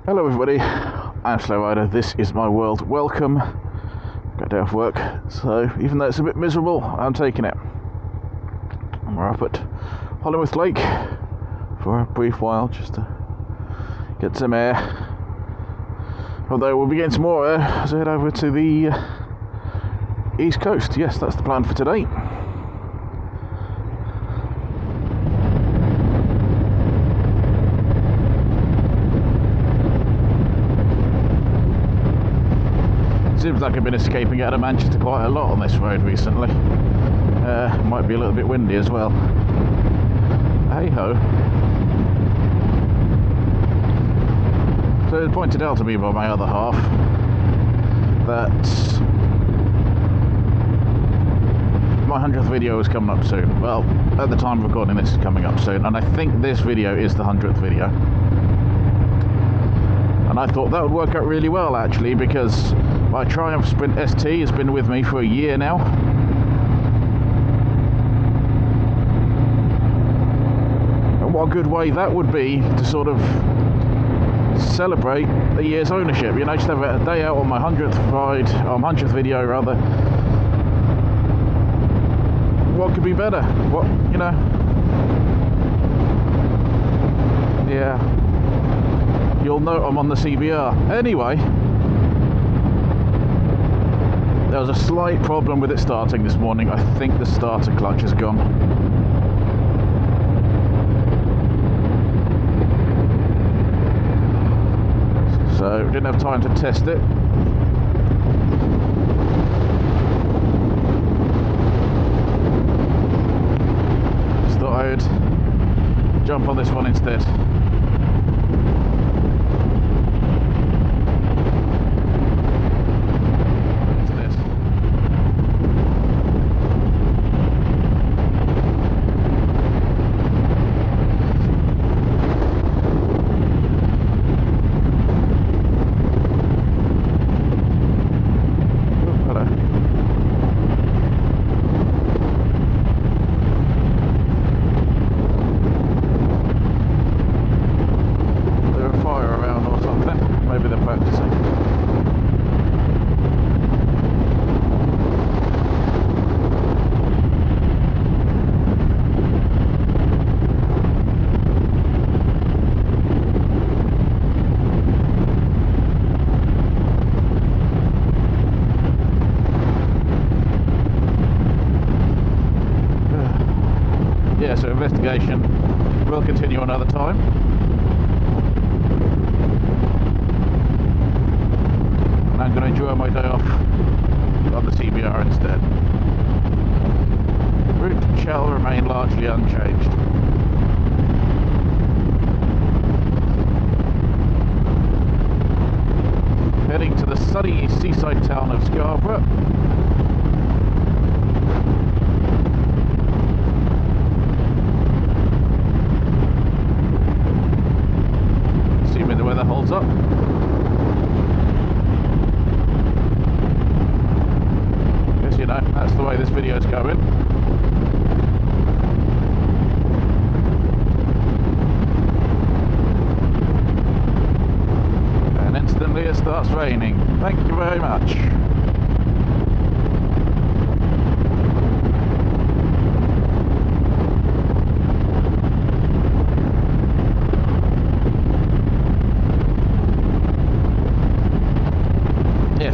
Hello everybody, I'm Slow Rider, this is my world. Welcome. Got a day off work, so even though it's a bit miserable, I'm taking it. And we're up at Hundredth Lake for a brief while, just to get some air. Although we'll be getting some more air as I head over to the East Coast. Yes, that's the plan for today. Seems like I've been escaping out of Manchester quite a lot on this road recently. Might be a little bit windy as well. Hey ho. So it pointed out to me by my other half that my 100th video is coming up soon. Well, at the time of recording this is coming up soon, and I think this video is the 100th video. And I thought that would work out really well actually, because my Triumph Sprint ST has been with me for a year now. And what a good way that would be to sort of celebrate a year's ownership. You know, just have a day out on my 100th ride, or 100th video rather. What could be better? What, you know? Yeah. You'll note I'm on the CBR. Anyway, there was a slight problem with it starting this morning. I think the starter clutch is gone. So, didn't have time to test it. Just thought I would jump on this one instead. So investigation will continue another time. And I'm going to enjoy my day off on the CBR instead. Route shall remain largely unchanged. Heading to the sunny seaside town of Scarborough. Assuming the weather holds up. Guess you know, that's the way this video is going. And instantly it starts raining. Thank you very much.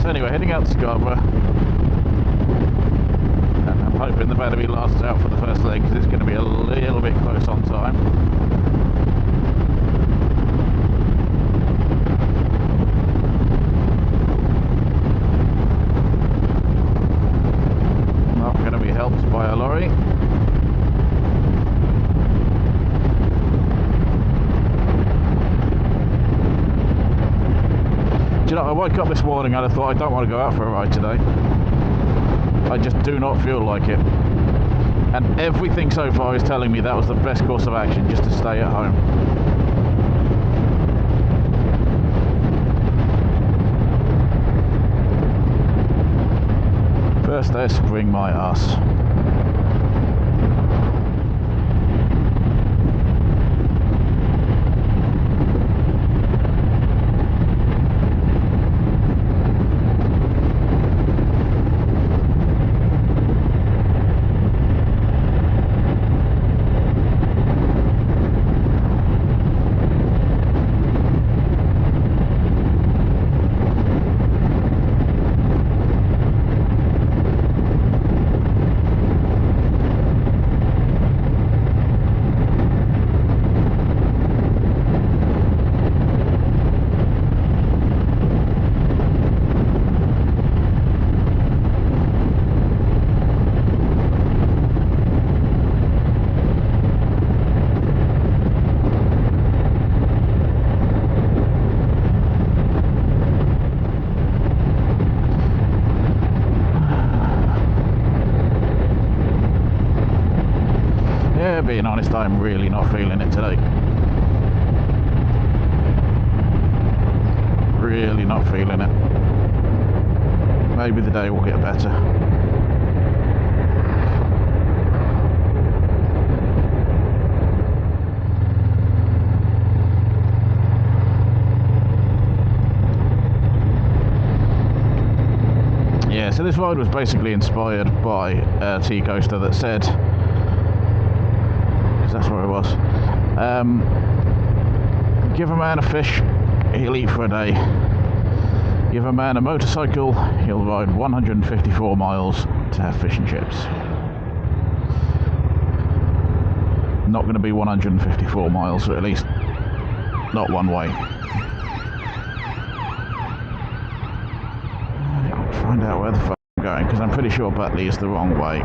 Anyway, heading out to Scarborough, and I'm hoping the battery lasts out for the first leg because it's going to be a little bit close on time. Not going to be helped by a lorry. You know, I woke up this morning and I thought I don't want to go out for a ride today. I just do not feel like it. And everything so far is telling me that was the best course of action, just to stay at home. First day of spring, my ass. being honest, I'm really not feeling it today. Really not feeling it. Maybe the day will get better. Yeah, so this ride was basically inspired by a tea coaster that said, because that's where I was, give a man a fish, he'll eat for a day. Give a man a motorcycle, he'll ride 154 miles to have fish and chips. Not going to be 154 miles, or at least not one way. I'll find out where the fuck I'm going, because I'm pretty sure Batley is the wrong way.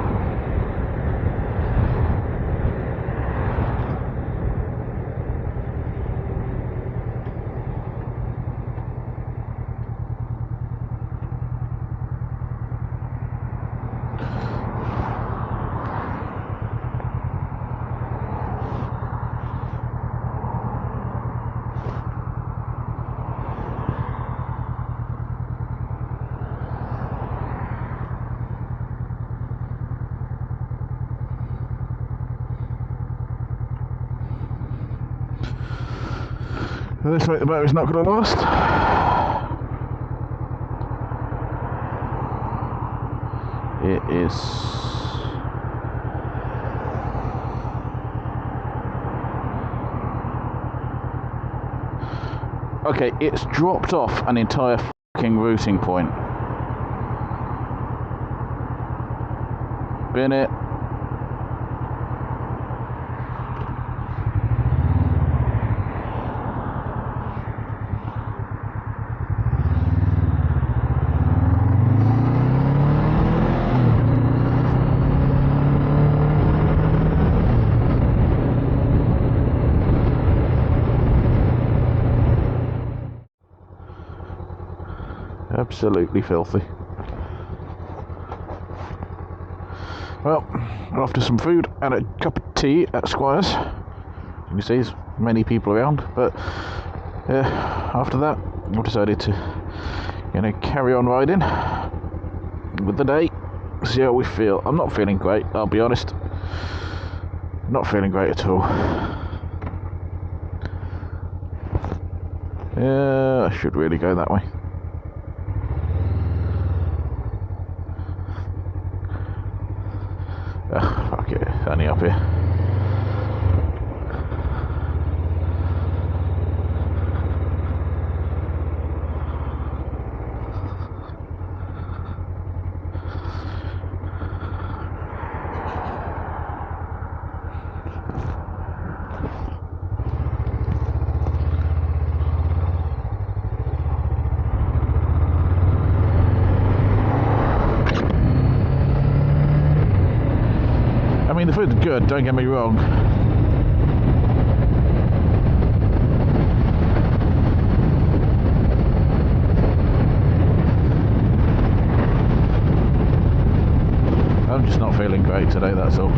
This way the battery's not going to last. It is... Okay, it's dropped off an entire fucking routing point. Bin it. Absolutely filthy. Well, we're off to some food and a cup of tea at Squire's. You can see there's many people around, but after that I've decided to carry on riding with the day, see how we feel. I'm not feeling great, I'll be honest. Not feeling great at all. Yeah, I should really go that way. Fuck it, only up here. I mean, the food's good, don't get me wrong. I'm just not feeling great today, that's all.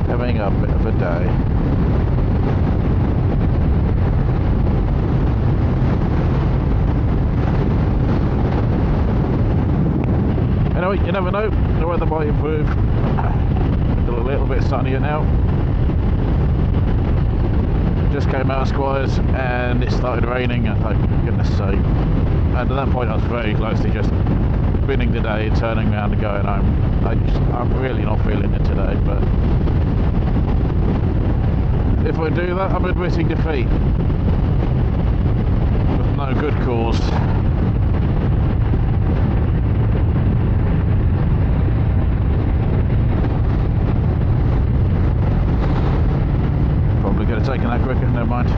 Having a bit of a day. Anyway, you never know, the weather might improve. Still a little bit sunnier now. Just came out of Squire's and it started raining, and like, for goodness sake. And at that point I was very close to just binning the day, turning around and going home. I'm really not feeling it today, but if I do that, I'm admitting defeat. With no good cause. Probably could have taken that quicker, never mind.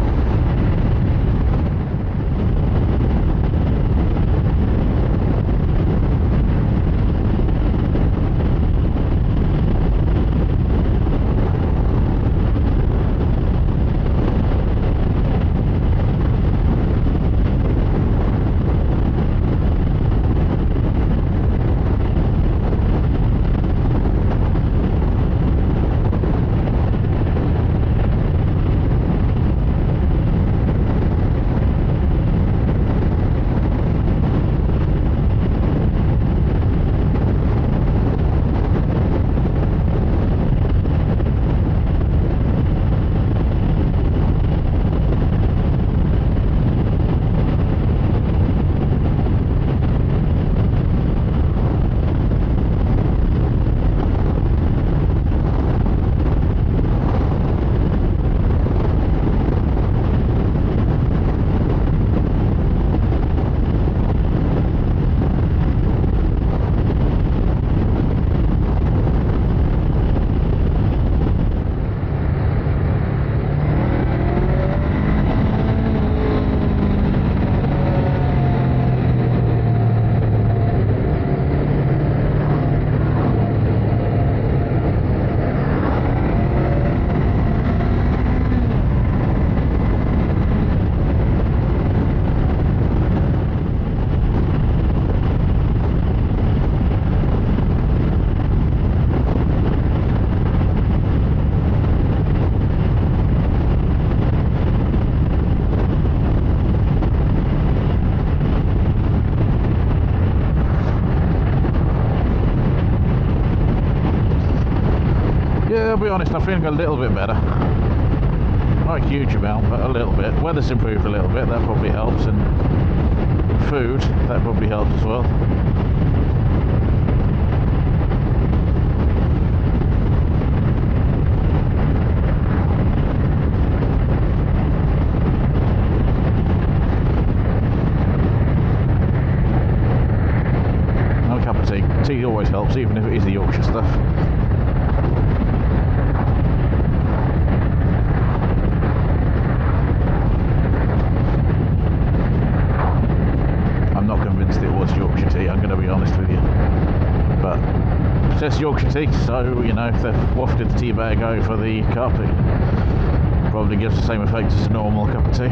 I'll be honest, I'm feeling a little bit better. Not a huge amount, but a little bit. Weather's improved a little bit, that probably helps, and food, that probably helps as well. A cup of tea. Tea always helps, even if it is the Yorkshire stuff. It was Yorkshire tea, I'm going to be honest with you, but it says Yorkshire tea, so you know, if they've wafted the tea bag over the cup, it probably gives the same effect as a normal cup of tea.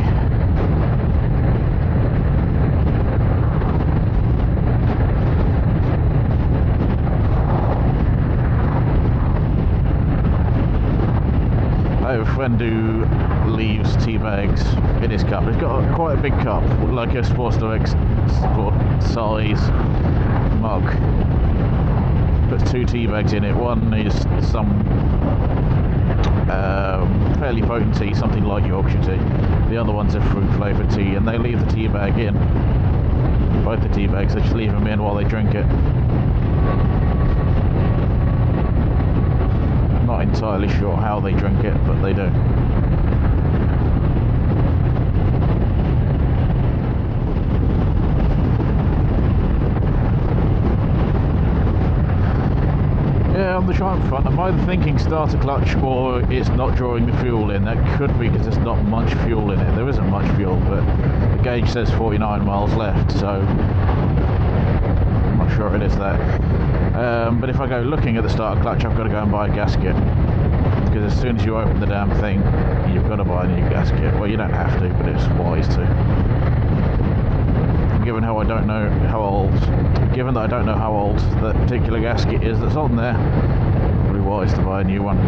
I have a friend who leaves tea bags in his cup. He's got quite a big cup, like a Sports Direct sport size mug. Puts 2 tea bags in it. One is some fairly potent tea, something like Yorkshire tea. The other one's a fruit flavoured tea, and they leave the tea bag in. Both the tea bags, they just leave them in while they drink it. Not entirely sure how they drink it, but they do. Yeah, on the Triumph front, I'm either thinking starter clutch or it's not drawing the fuel in. That could be because there's not much fuel in it. There isn't much fuel, but the gauge says 49 miles left, so I'm not sure it is that. But if I go looking at the starter clutch, I've got to go and buy a gasket, because as soon as you open the damn thing, you've got to buy a new gasket. Well, you don't have to, but it's wise to. Given that I don't know how old that particular gasket is that's on there, it'd be wise to buy a new one.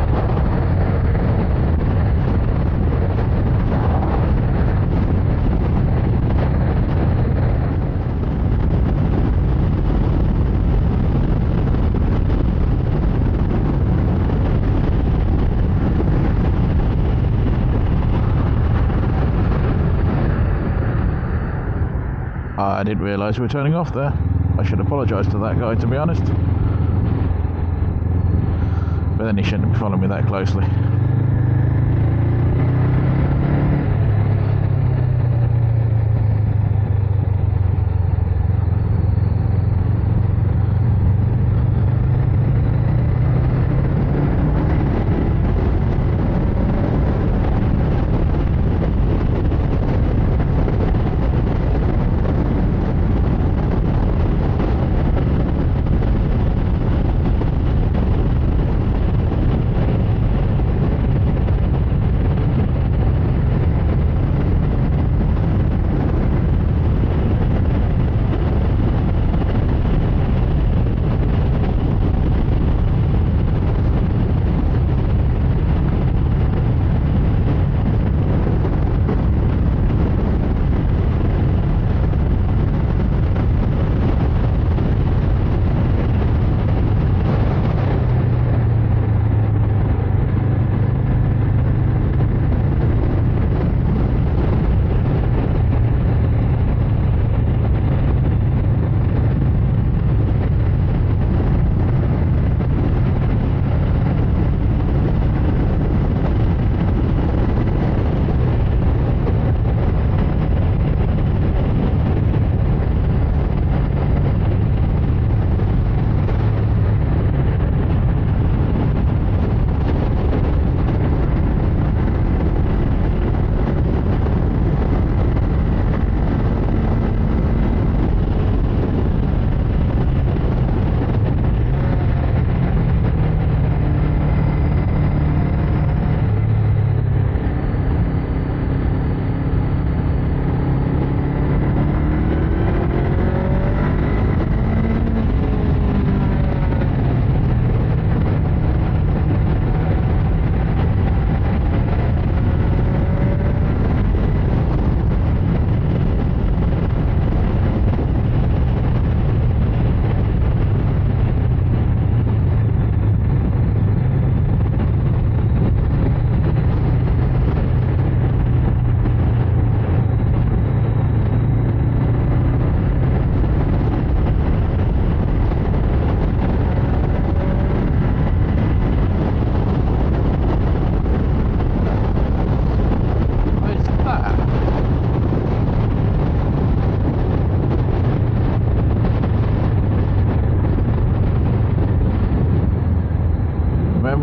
I didn't realise we were turning off there. I should apologise to that guy, to be honest. But then he shouldn't be following me that closely.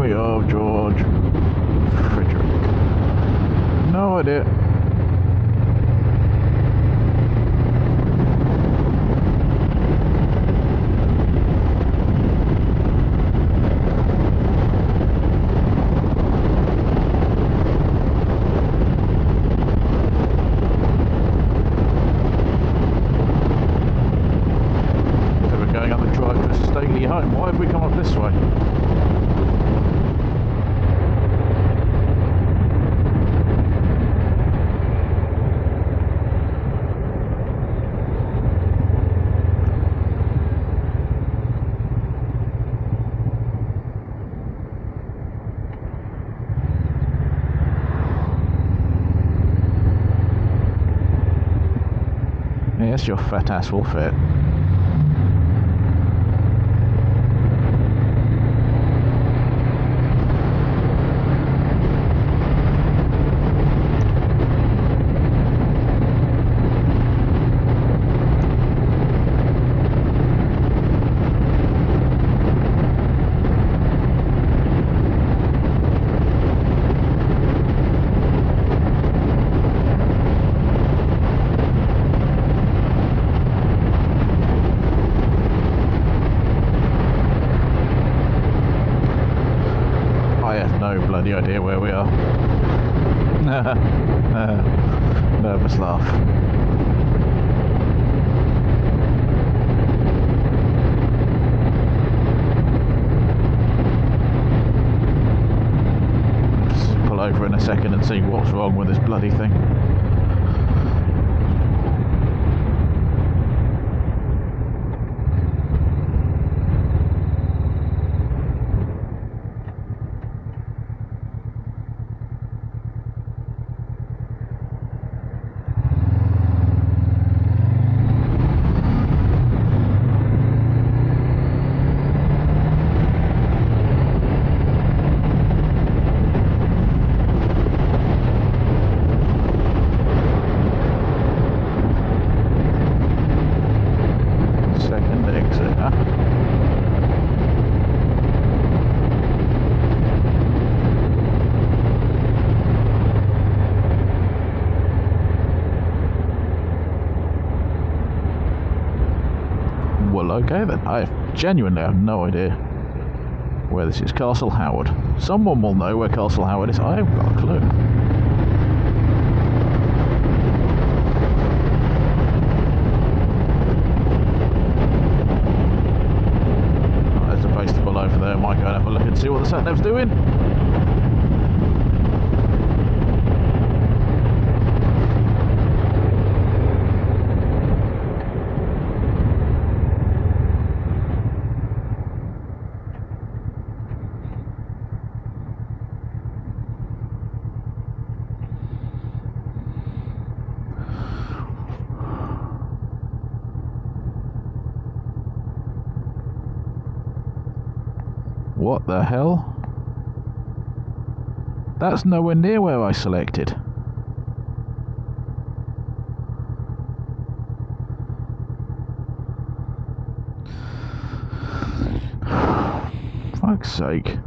we of George Frederick? No idea. So we're going up the drive to a stately home. Why have we come up this way? Yes, your fat ass will fit. No bloody idea where we are. Nervous laugh. Just pull over in a second and see what's wrong with this bloody thing. Second exit, huh? Well, okay then. I genuinely have no idea where this is. Castle Howard. Someone will know where Castle Howard is. I haven't got a clue. There's a place to pull over there. I might go and have a look and see what the sat-nav's doing. What the hell? That's nowhere near where I selected. Fuck's sake.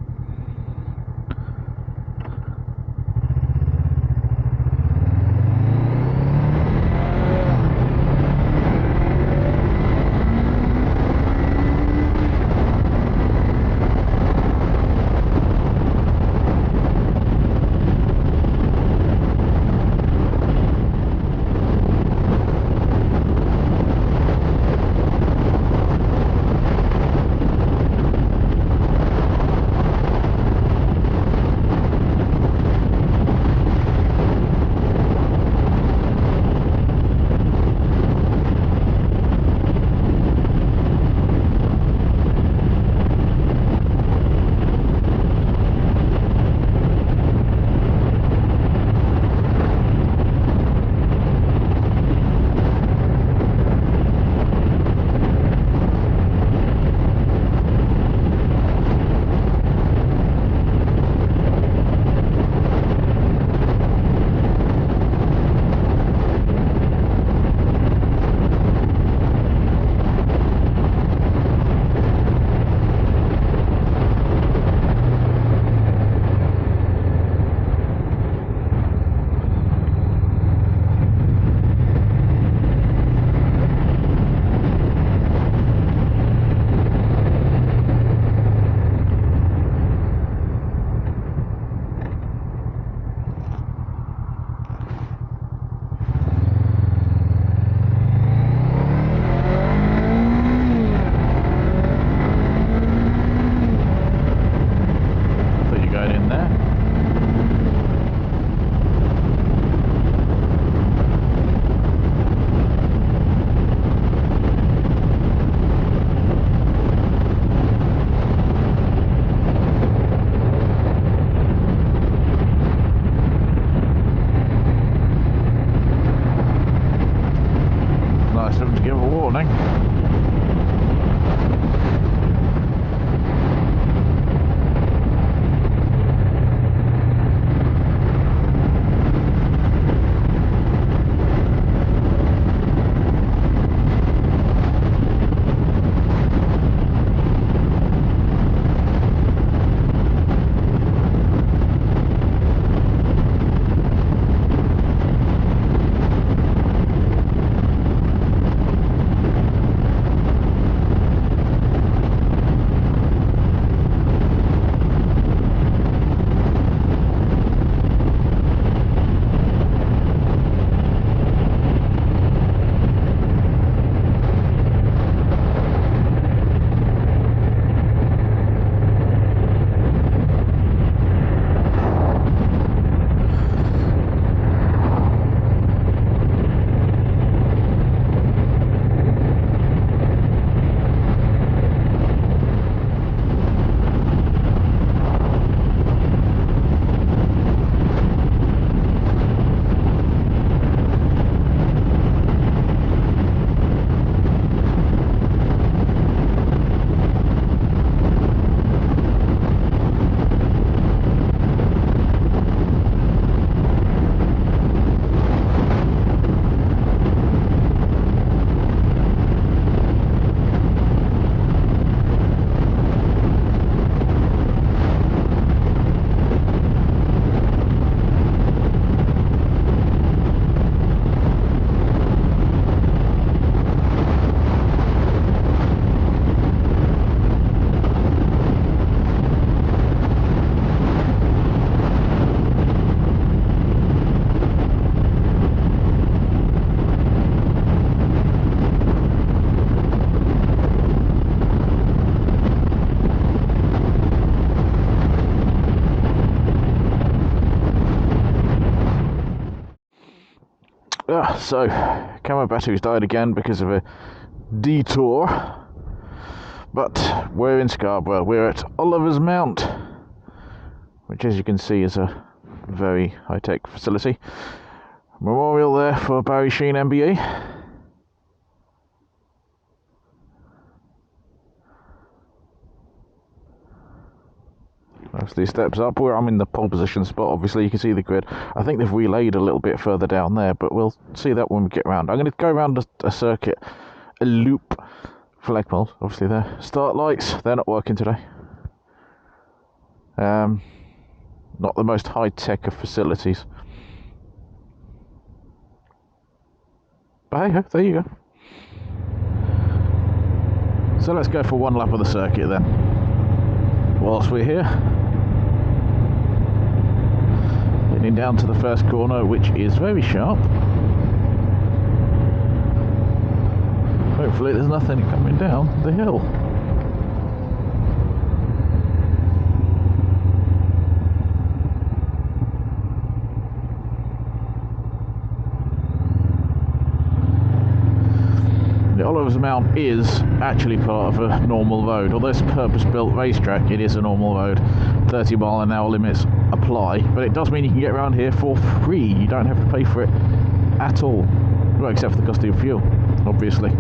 So, camera batteries died again because of a detour. But we're in Scarborough. We're at Oliver's Mount, which, as you can see, is a very high-tech facility. Memorial there for Barry Sheen, MBE. That's these steps up. I'm in the pole position spot, obviously. You can see the grid. I think they've relayed a little bit further down there, but we'll see that when we get around. I'm going to go around a circuit, a loop. Flag poles, obviously there. Start lights, they're not working today. Not the most high-tech of facilities. But hey, there you go. So let's go for one lap of the circuit then, whilst we're here. Getting down to the first corner, which is very sharp. Hopefully there's nothing coming down the hill. The Oliver's Mount is actually part of a normal road. Although it's a purpose-built racetrack, it is a normal road. 30 mile an hour limits apply, but it does mean you can get around here for free. You don't have to pay for it at all. Well, except for the cost of your fuel, obviously.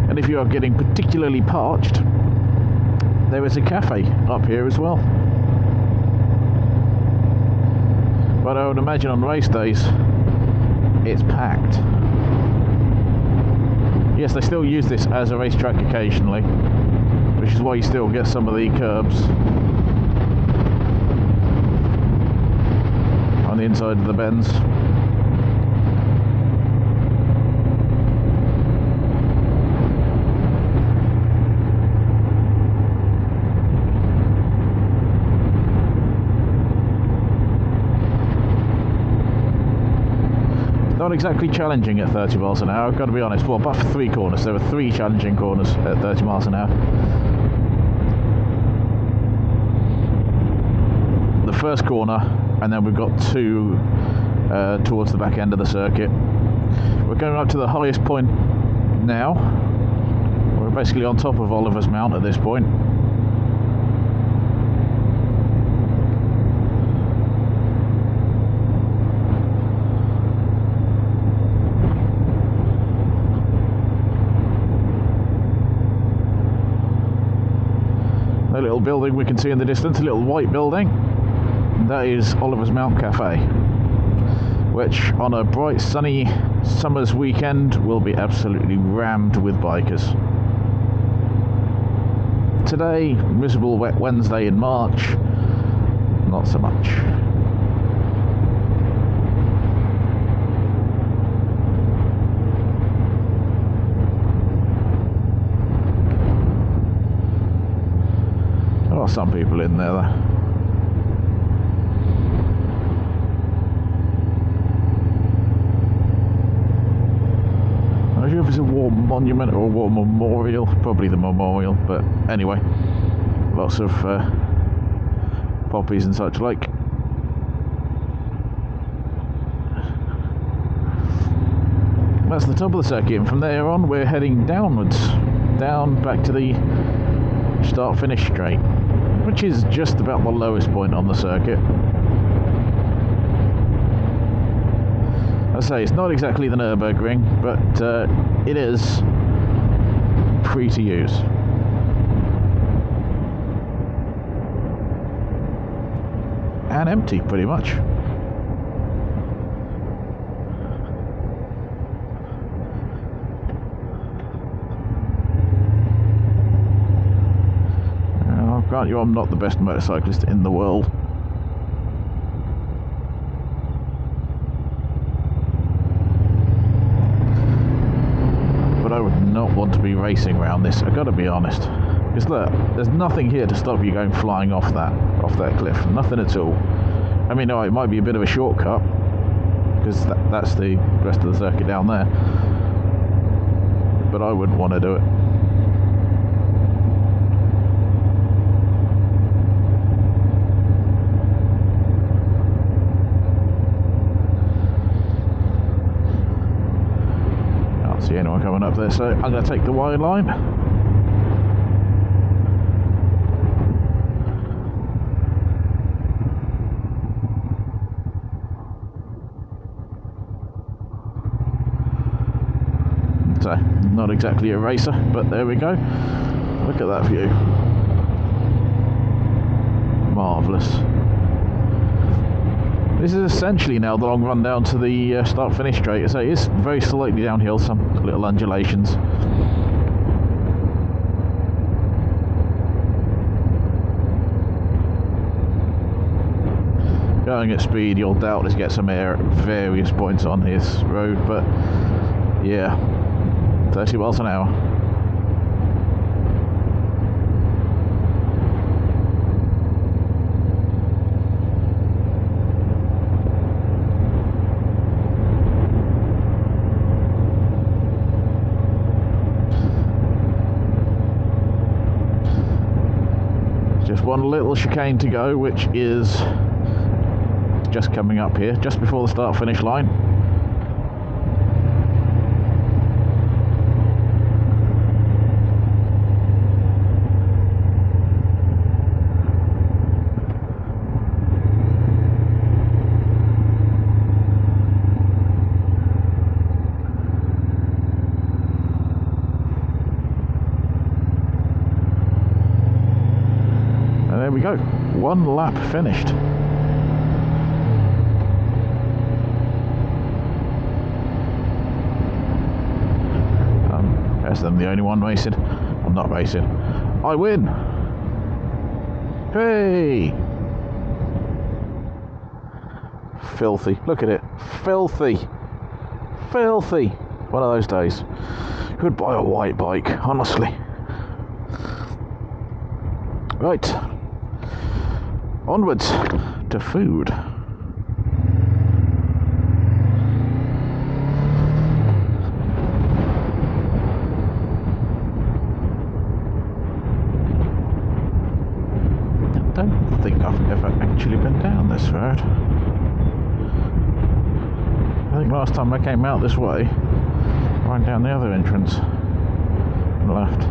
And if you are getting particularly parched, there is a cafe up here as well. But I would imagine on race days, it's packed. Yes, they still use this as a racetrack occasionally, which is why you still get some of the curbs on the inside of the bends. Not exactly challenging at 30 miles an hour, I've got to be honest. Well, but for 3 corners, there were 3 challenging corners at 30 miles an hour. The first corner, and then we've got 2 towards the back end of the circuit. We're going up to the highest point now. We're basically on top of Oliver's Mount at this point. A little building we can see in the distance, a little white building. That is Oliver's Mount Cafe, which on a bright sunny summer's weekend will be absolutely rammed with bikers. Today, miserable wet Wednesday in March, not so much. There are some people in there though. I'm not sure if it's a war monument or a war memorial, probably the memorial, but anyway, lots of poppies and such like. That's the top of the circuit, and from there on we're heading downwards, down back to the start-finish straight, which is just about the lowest point on the circuit. I say it's not exactly the Nürburgring, but it is free to use. And empty, pretty much. I'll grant you I'm not the best motorcyclist in the world. But I would not want to be racing around this, I've got to be honest. Because look, there's nothing here to stop you going flying off that cliff, nothing at all. I mean, no, it might be a bit of a shortcut, because that's the rest of the circuit down there. But I wouldn't want to do it. coming up there, so I'm going to take the wide line. So, not exactly a racer, but there we go. Look at that view. Marvellous. This is essentially now the long run down to the start-finish straight. So it is very slightly downhill, some little undulations. Going at speed, you'll doubtless get some air at various points on this road, but yeah, 30 miles an hour. Just one little chicane to go, which is just coming up here, just before the start-finish line. There we go, one lap finished. Guess I'm the only one racing. I'm not racing. I win! Hey! Filthy. Look at it. Filthy. Filthy. One of those days. Who'd buy a white bike, honestly? Right. Onwards to food. I don't think I've ever actually been down this road. I think last time I came out this way, I went down the other entrance and left.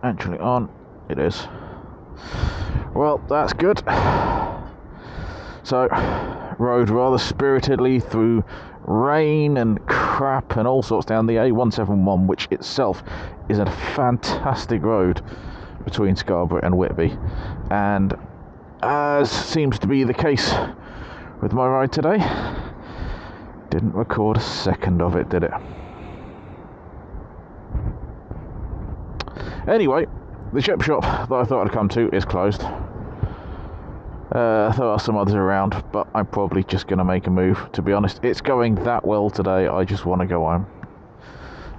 Actually on, it is. Well, that's good. So, rode rather spiritedly through rain and crap and all sorts down the A171, which itself is a fantastic road between Scarborough and Whitby, and as seems to be the case with my ride today, didn't record a second of it, did it? Anyway, the chip shop that I thought I'd come to is closed. There are some others around, but I'm probably just going to make a move. To be honest, it's going that well today, I just want to go home.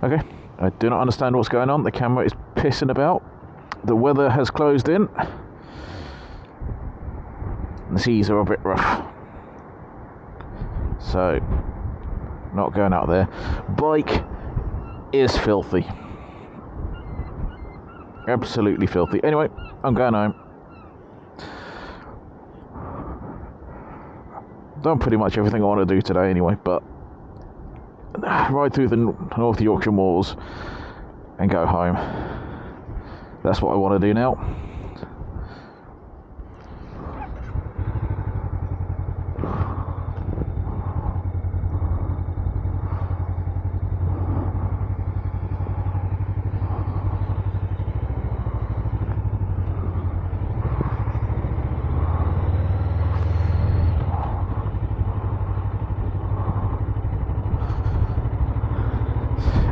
Okay, I do not understand what's going on. The camera is pissing about. The weather has closed in. The seas are a bit rough. So, not going out there. Bike is filthy. Absolutely filthy. Anyway, I'm going home. Done pretty much everything I want to do today anyway, but ride through the North Yorkshire moors and go home. That's what I want to do now.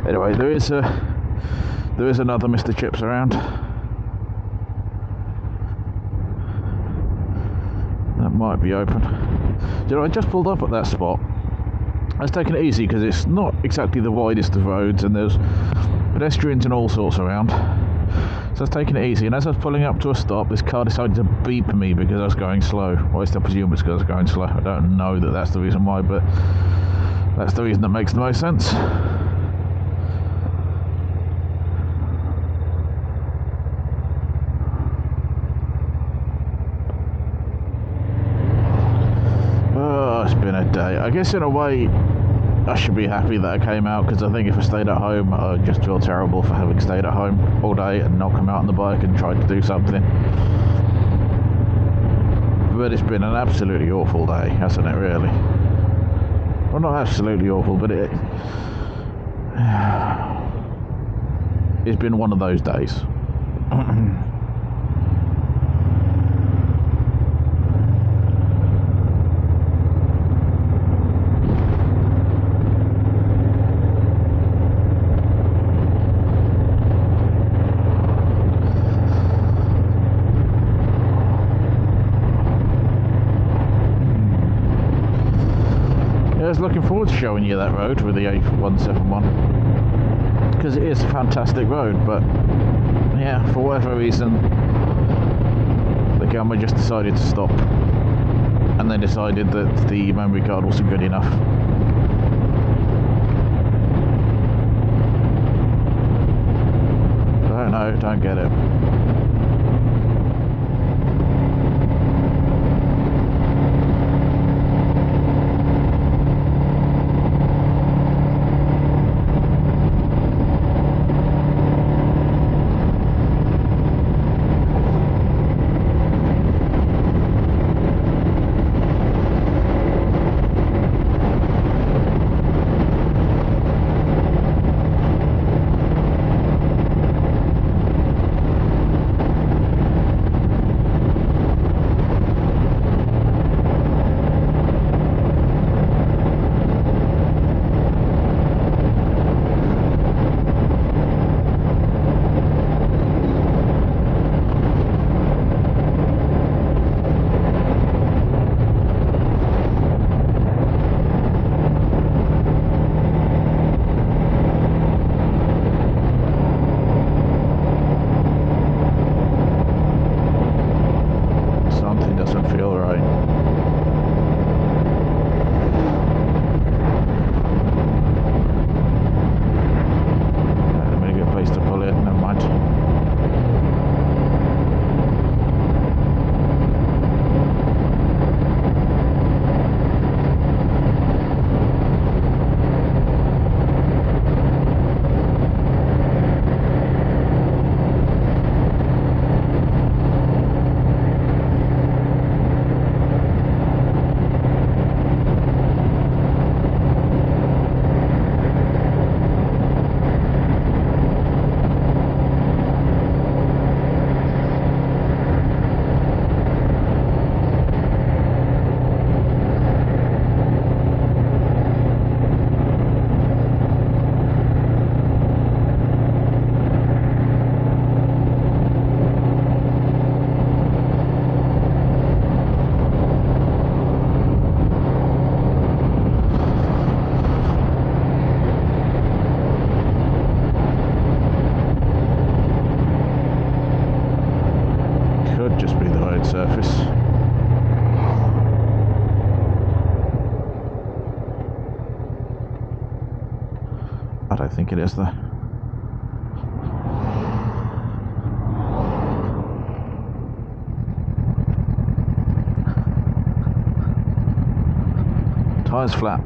Anyway, there is another Mr. Chips around. might be open. You know, I just pulled up at that spot. I was taking it easy because it's not exactly the widest of roads and there's pedestrians and all sorts around. So I was taking it easy, and as I was pulling up to a stop, this car decided to beep me because I was going slow. Well, at least I presume it's because I was going slow. I don't know that that's the reason why, but that's the reason that makes the most sense. Oh, it's been a day. I guess in a way, I should be happy that I came out, because I think if I stayed at home, I'd just feel terrible for having stayed at home all day and not come out on the bike and tried to do something. But it's been an absolutely awful day, hasn't it, really? Well, not absolutely awful, but it's been one of those days. I was looking forward to showing you that road with the A171, because it is a fantastic road, but yeah, for whatever reason the camera just decided to stop, and they decided that the memory card wasn't good enough. Don't know, don't get it. Surface. I don't think it is though. Tyres flat.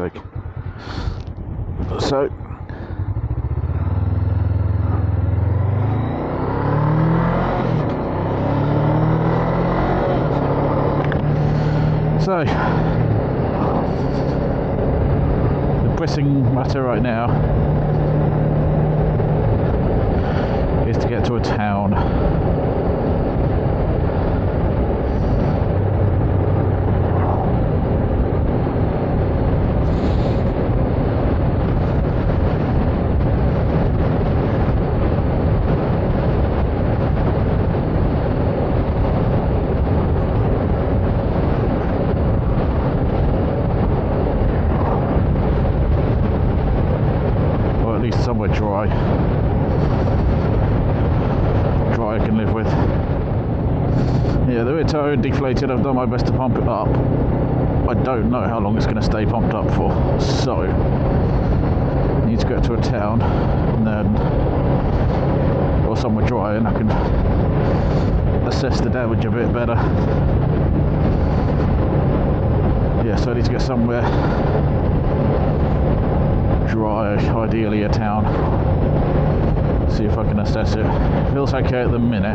sake. So the pressing matter right now is to get to a town. Somewhere dry I can live with. Yeah, the rear tyre deflated. I've done my best to pump it up. I don't know how long it's going to stay pumped up for, so I need to get to a town and then, or somewhere dry, and I can assess the damage a bit better. Yeah, so I need to get somewhere dry, ideally a town. See if I can assess it. Feels okay at the minute.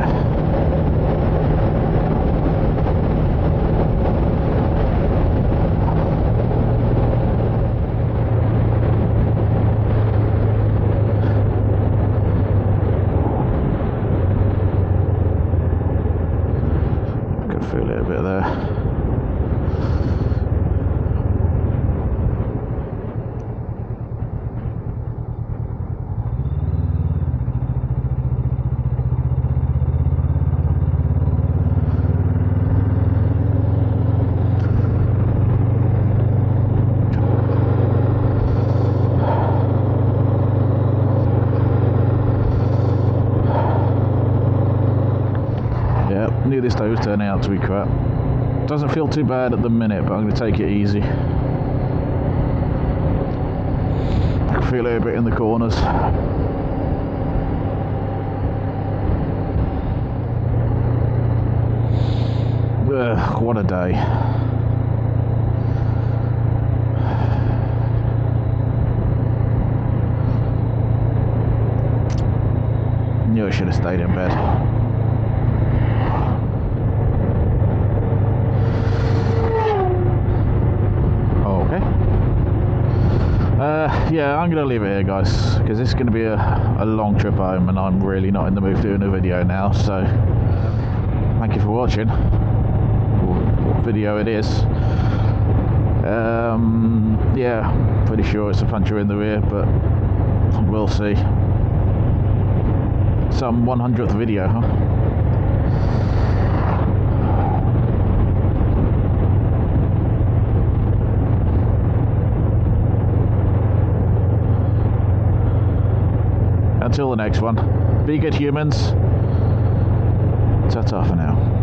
I can feel it a bit there. Knew this day was turning out to be crap. Doesn't feel too bad at the minute, but I'm going to take it easy. I can feel it a bit in the corners. Ugh, what a day. Knew I should have stayed in bed. Yeah, I'm going to leave it here, guys, because this is going to be a long trip home, and I'm really not in the mood for doing a video now, so thank you for watching. What video it is. Yeah, pretty sure it's a puncture in the rear, but we'll see. Some 100th video, huh? Until the next one, be good humans. Ta-ta for now.